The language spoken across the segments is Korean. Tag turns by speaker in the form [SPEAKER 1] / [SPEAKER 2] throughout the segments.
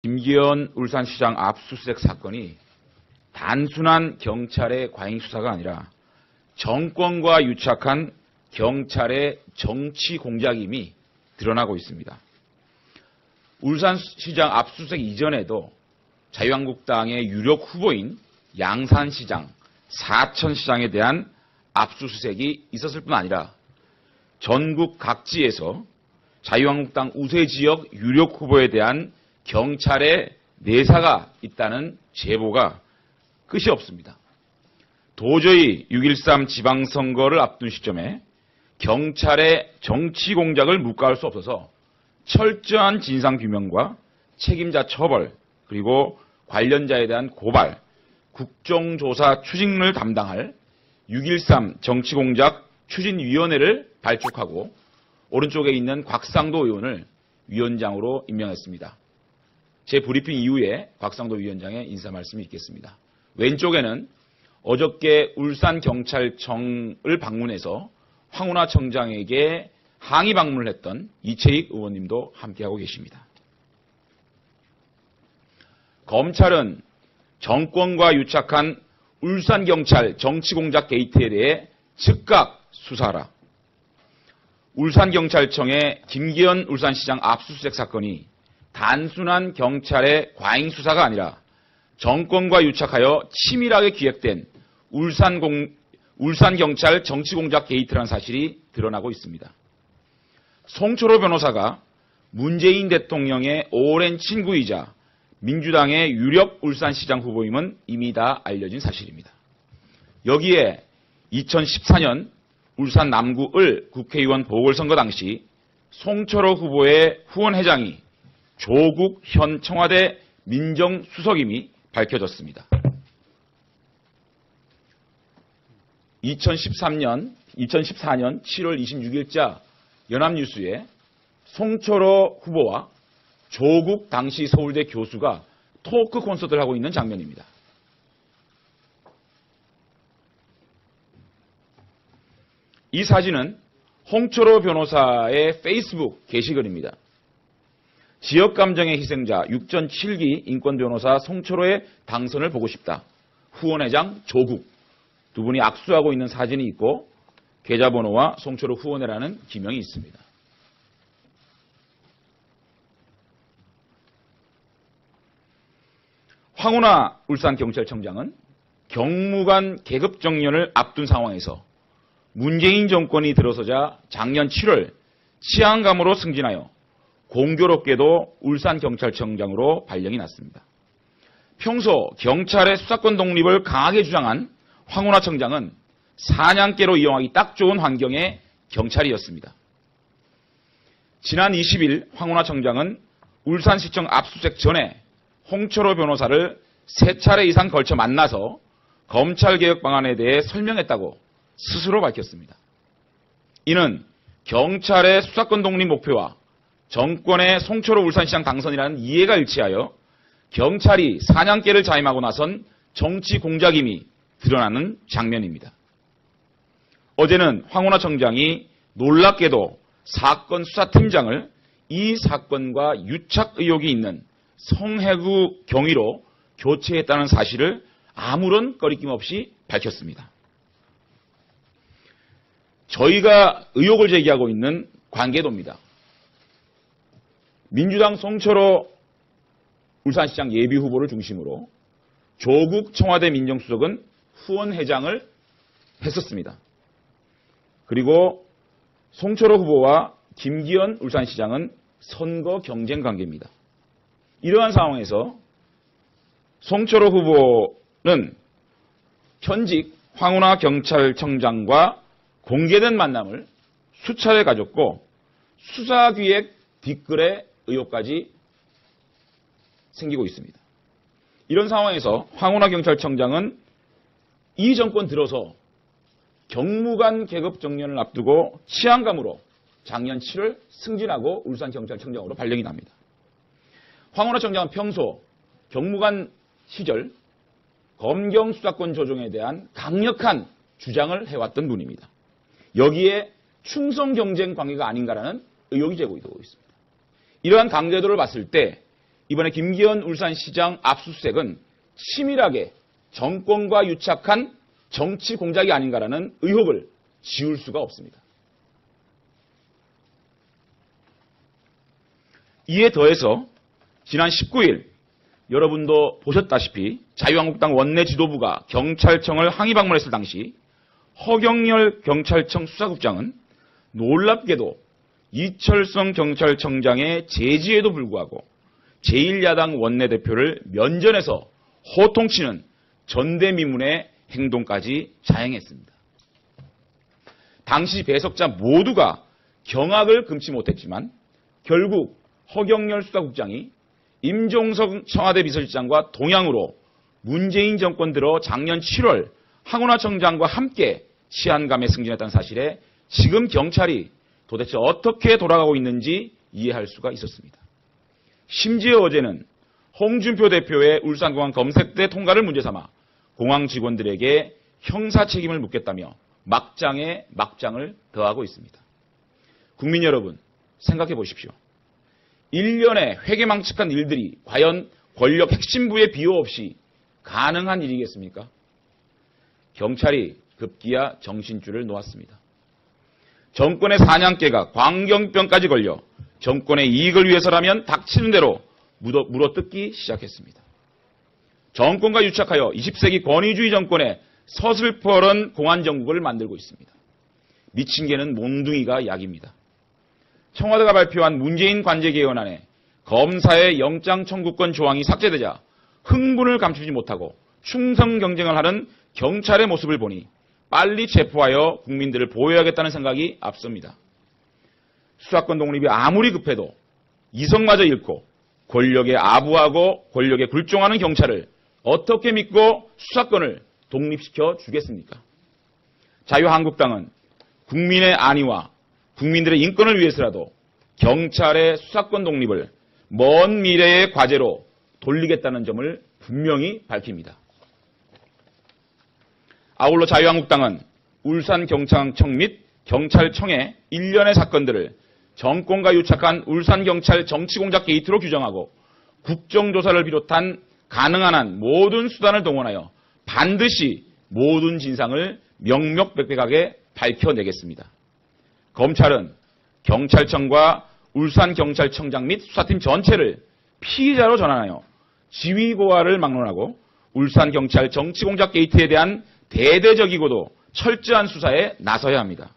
[SPEAKER 1] 김기현 울산시장 압수수색 사건이 단순한 경찰의 과잉 수사가 아니라 정권과 유착한 경찰의 정치 공작임이 드러나고 있습니다. 울산시장 압수수색 이전에도 자유한국당의 유력 후보인 양산시장, 사천시장에 대한 압수수색이 있었을 뿐 아니라 전국 각지에서 자유한국당 우세지역 유력 후보에 대한 경찰의 내사가 있다는 제보가 끝이 없습니다. 도저히 6.13 지방선거를 앞둔 시점에 경찰의 정치 공작을 묵과할 수 없어서 철저한 진상규명과 책임자 처벌, 그리고 관련자에 대한 고발, 국정조사 추진을 담당할 6.13 정치공작 추진위원회를 발족하고 오른쪽에 있는 곽상도 의원을 위원장으로 임명했습니다. 제 브리핑 이후에 곽상도 위원장의 인사 말씀이 있겠습니다. 왼쪽에는 어저께 울산경찰청을 방문해서 황운하 청장에게 항의 방문을 했던 이채익 의원님도 함께하고 계십니다. 검찰은 정권과 유착한 울산경찰 정치공작 게이트에 대해 즉각 수사하라. 울산경찰청의 김기현 울산시장 압수수색 사건이 단순한 경찰의 과잉 수사가 아니라 정권과 유착하여 치밀하게 기획된 울산경찰 정치공작 게이트라는 사실이 드러나고 있습니다. 송철호 변호사가 문재인 대통령의 오랜 친구이자 민주당의 유력 울산시장 후보임은 이미 다 알려진 사실입니다. 여기에 2014년 울산 남구을 국회의원 보궐선거 당시 송철호 후보의 후원회장이 조국 현 청와대 민정수석임이 밝혀졌습니다. 2014년 7월 26일자 연합뉴스에 송철호 후보와 조국 당시 서울대 교수가 토크 콘서트를 하고 있는 장면입니다. 이 사진은 홍철호 변호사의 페이스북 게시글입니다. 지역감정의 희생자 6전 7기 인권변호사 송철호의 당선을 보고 싶다. 후원회장 조국. 두 분이 악수하고 있는 사진이 있고 계좌번호와 송철호 후원회라는 기명이 있습니다. 황운하 울산경찰청장은 경무관 계급정년을 앞둔 상황에서 문재인 정권이 들어서자 작년 7월 치안감으로 승진하여 공교롭게도 울산경찰청장으로 발령이 났습니다. 평소 경찰의 수사권 독립을 강하게 주장한 황운하 청장은 사냥개로 이용하기 딱 좋은 환경의 경찰이었습니다. 지난 20일 황운하 청장은 울산시청 압수수색 전에 홍철호 변호사를 3차례 이상 걸쳐 만나서 검찰개혁 방안에 대해 설명했다고 스스로 밝혔습니다. 이는 경찰의 수사권 독립 목표와 정권의 송철호 울산시장 당선이라는 이해가 일치하여 경찰이 사냥개를 자임하고 나선 정치 공작임이 드러나는 장면입니다. 어제는 황운하 청장이 놀랍게도 사건 수사팀장을 이 사건과 유착 의혹이 있는 성해구 경위로 교체했다는 사실을 아무런 거리낌 없이 밝혔습니다. 저희가 의혹을 제기하고 있는 관계도입니다. 민주당 송철호 울산시장 예비후보를 중심으로 조국 청와대 민정수석은 후원회장을 했었습니다. 그리고 송철호 후보와 김기현 울산시장은 선거 경쟁 관계입니다. 이러한 상황에서 송철호 후보는 현직 황운하 경찰청장과 공개된 만남을 수차례 가졌고 수사기획 뒷글에 의혹까지 생기고 있습니다. 이런 상황에서 황운하 경찰청장은 이 정권 들어서 경무관 계급 정년을 앞두고 치안감으로 작년 7월 승진하고 울산경찰청장으로 발령이 납니다. 황운하 청장은 평소 경무관 시절 검경 수사권 조정에 대한 강력한 주장을 해왔던 분입니다. 여기에 충성 경쟁 관계가 아닌가라는 의혹이 제기되고 있습니다. 이러한 관계도를 봤을 때 이번에 김기현 울산시장 압수수색은 치밀하게 정권과 유착한 정치 공작이 아닌가라는 의혹을 지울 수가 없습니다. 이에 더해서 지난 19일 여러분도 보셨다시피 자유한국당 원내 지도부가 경찰청을 항의 방문했을 당시 허경열 경찰청 수사국장은 놀랍게도 이철성 경찰청장의 제지에도 불구하고 제1야당 원내대표를 면전에서 호통치는 전대미문의 행동까지 자행했습니다. 당시 배석자 모두가 경악을 금치 못했지만 결국 허경열 수사국장이 임종석 청와대 비서실장과 동양으로 문재인 정권 들어 작년 7월 황운하 청장과 함께 치안감에 승진했다는 사실에 지금 경찰이 도대체 어떻게 돌아가고 있는지 이해할 수가 있었습니다. 심지어 어제는 홍준표 대표의 울산공항 검색대 통과를 문제 삼아 공항 직원들에게 형사 책임을 묻겠다며 막장에 막장을 더하고 있습니다. 국민 여러분, 생각해 보십시오. 1년에 회개망측한 일들이 과연 권력 핵심부의 비호 없이 가능한 일이겠습니까? 경찰이 급기야 정신줄을 놓았습니다. 정권의 사냥개가 광경병까지 걸려 정권의 이익을 위해서라면 닥치는 대로 물어뜯기 시작했습니다. 정권과 유착하여 20세기 권위주의 정권의 서슬퍼런 공안정국을 만들고 있습니다. 미친 개는 몽둥이가 약입니다. 청와대가 발표한 문재인 관제개헌안에 검사의 영장 청구권 조항이 삭제되자 흥분을 감추지 못하고 충성 경쟁을 하는 경찰의 모습을 보니 빨리 체포하여 국민들을 보호해야겠다는 생각이 앞섭니다. 수사권 독립이 아무리 급해도 이성마저 잃고 권력에 아부하고 권력에 굴종하는 경찰을 어떻게 믿고 수사권을 독립시켜 주겠습니까? 자유한국당은 국민의 안위와 국민들의 인권을 위해서라도 경찰의 수사권 독립을 먼 미래의 과제로 돌리겠다는 점을 분명히 밝힙니다. 아울러 자유한국당은 울산경찰청 및 경찰청의 일련의 사건들을 정권과 유착한 울산경찰 정치공작 게이트로 규정하고 국정조사를 비롯한 가능한 한 모든 수단을 동원하여 반드시 모든 진상을 명명백백하게 밝혀내겠습니다. 검찰은 경찰청과 울산경찰청장 및 수사팀 전체를 피의자로 전환하여 지위고하를 막론하고 울산경찰 정치공작 게이트에 대한 대대적이고도 철저한 수사에 나서야 합니다.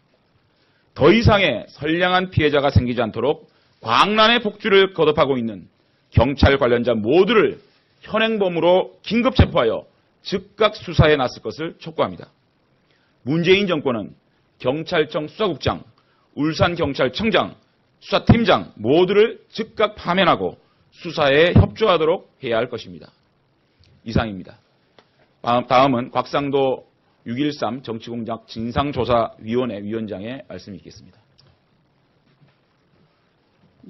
[SPEAKER 1] 더 이상의 선량한 피해자가 생기지 않도록 광란의 폭주를 거듭하고 있는 경찰 관련자 모두를 현행범으로 긴급 체포하여 즉각 수사에 나설 것을 촉구합니다. 문재인 정권은 경찰청 수사국장, 울산경찰청장, 수사팀장 모두를 즉각 파면하고 수사에 협조하도록 해야 할 것입니다. 이상입니다. 다음은 곽상도 6.13 정치공작 진상조사위원회 위원장의 말씀이 있겠습니다.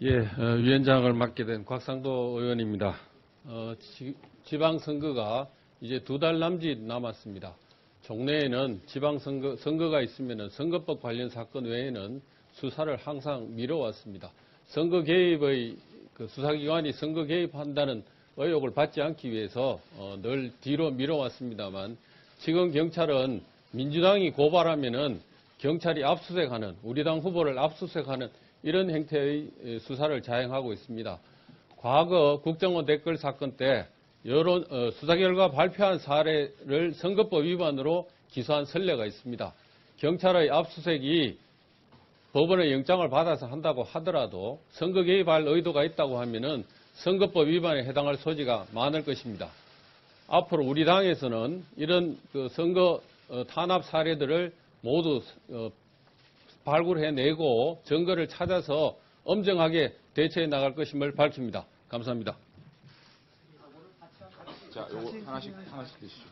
[SPEAKER 2] 예, 위원장을 맡게 된 곽상도 의원입니다. 지방선거가 이제 2달 남짓 남았습니다. 종래에는 선거가 있으면 선거법 관련 사건 외에는 수사를 항상 미뤄왔습니다. 선거 개입의 수사기관이 선거 개입한다는 의혹을 받지 않기 위해서 늘 뒤로 미뤄왔습니다만 지금 경찰은 민주당이 고발하면은 경찰이 압수수색하는 우리 당 후보를 압수수색하는 이런 형태의 수사를 자행하고 있습니다. 과거 국정원 댓글 사건 때 수사 결과 발표한 사례를 선거법 위반으로 기소한 선례가 있습니다. 경찰의 압수수색이 법원의 영장을 받아서 한다고 하더라도 선거 개입할 의도가 있다고 하면은 선거법 위반에 해당할 소지가 많을 것입니다. 앞으로 우리 당에서는 이런 선거 탄압 사례들을 모두 발굴해내고 증거를 찾아서 엄정하게 대처해 나갈 것임을 밝힙니다. 감사합니다.
[SPEAKER 1] 자, 요거 하나씩 드시죠.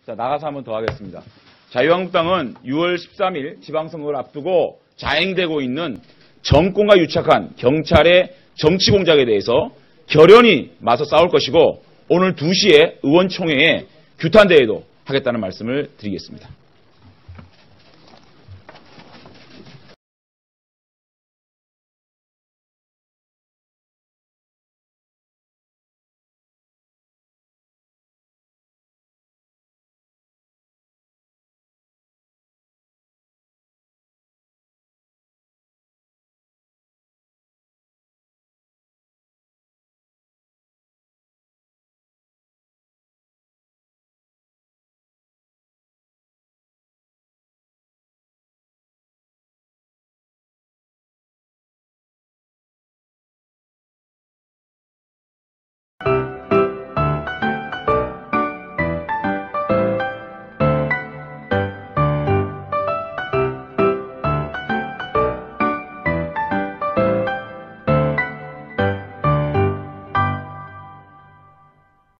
[SPEAKER 1] 자, 나가서 한 번 더 하겠습니다. 자유한국당은 6월 13일 지방선거를 앞두고 자행되고 있는 정권과 유착한 경찰의 정치 공작에 대해서 결연히 맞서 싸울 것이고 오늘 2시에 의원총회에 규탄대회도 하겠다는 말씀을 드리겠습니다.